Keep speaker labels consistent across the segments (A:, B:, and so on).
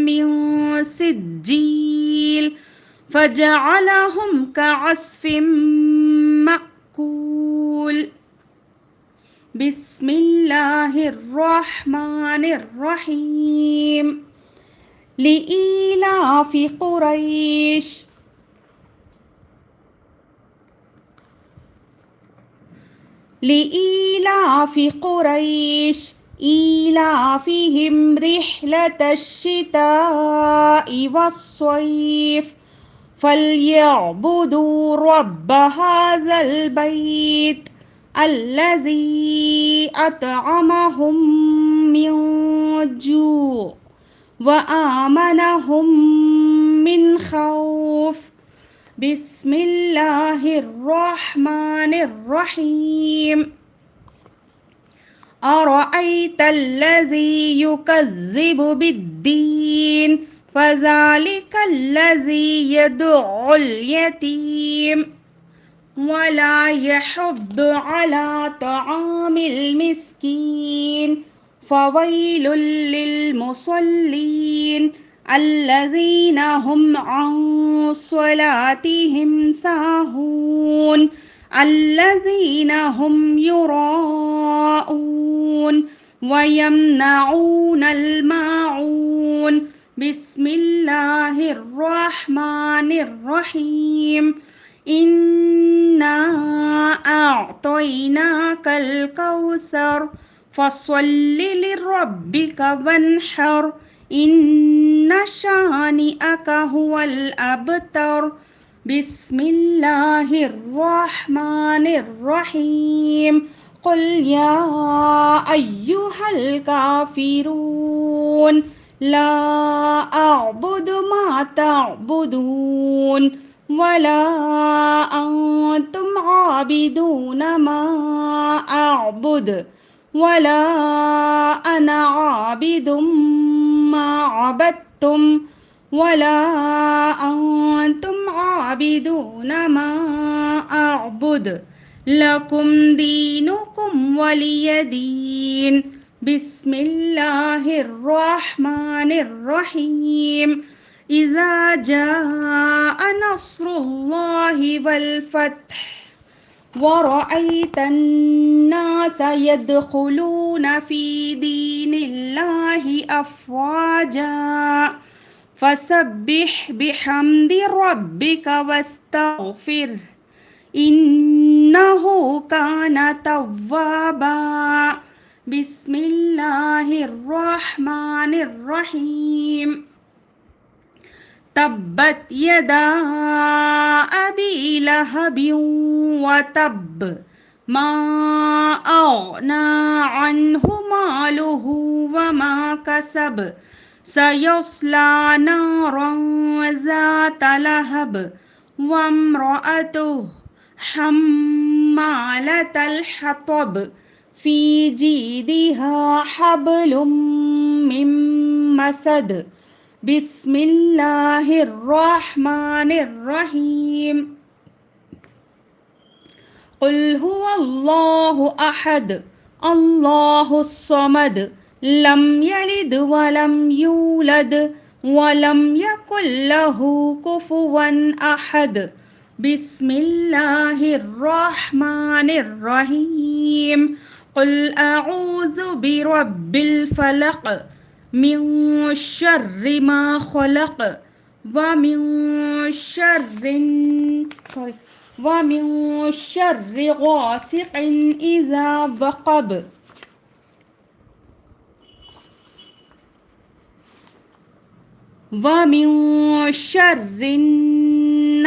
A: من سجيل فجعلهم كعصف مأكول. بسم الله الرحمن الرحيم. لإيلاف قريش إيلافهم رحلة الشتاء والصيف فليعبدوا رب هذا البيت الذي أطعمهم من جوع وآمنهم من خوف. بسم الله الرحمن الرحيم. أرأيت الذي يكذب بالدين فذلك الذي يدع اليتيم ولا يحض على طعام المسكين فويل للمصلين الذين هم عن صلاتهم ساهون الذين هم يراءون ويمنعون الماعون. بسم الله الرحمن الرحيم. إنا أعطيناك الكوثر فصل لربك وانحر إن شانئك هو الأبتر. بسم الله الرحمن الرحيم. قل يا أيها الكافرون لا أعبد ما تعبدون ولا أنتم عابدون ما أعبد ولا أنا عابد ما عبدتم ولا أنتم عابدون ما أعبد لكم دينكم ولي دين. بسم الله الرحمن الرحيم. إذا جاء نصر الله والفتح ورأيت الناس يدخلون في دين الله أفواجا فسبح بحمد ربك واستغفره إنه كان توابا. بسم الله الرحمن الرحيم. تبت يدا أبي لهب وتب ما أغنى عنه ماله وما كسب سيصلى نارا ذات لهب وامرأته حمالة الحطب في جيدها حبل من مسد. بسم الله الرحمن الرحيم. قل هو الله أحد الله الصمد لم يلد ولم يولد ولم يكن له كفوا أحد. بسم الله الرحمن الرحيم. قل أعوذ برب الفلق من شر ما خلق ومن شر غاسق إذا وقب ومن شر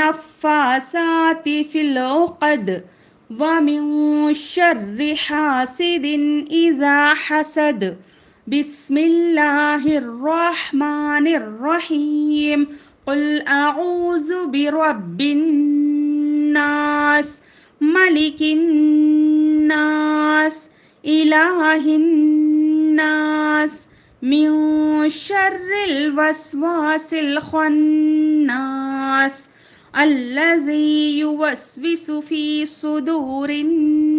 A: النفاثات في العقد ومن شر حاسد إذا حسد. بسم الله الرحمن الرحيم. قل أعوذ برب الناس ملك الناس إله الناس من شر الوسواس الخناس الذي يوسوس في صدور الناس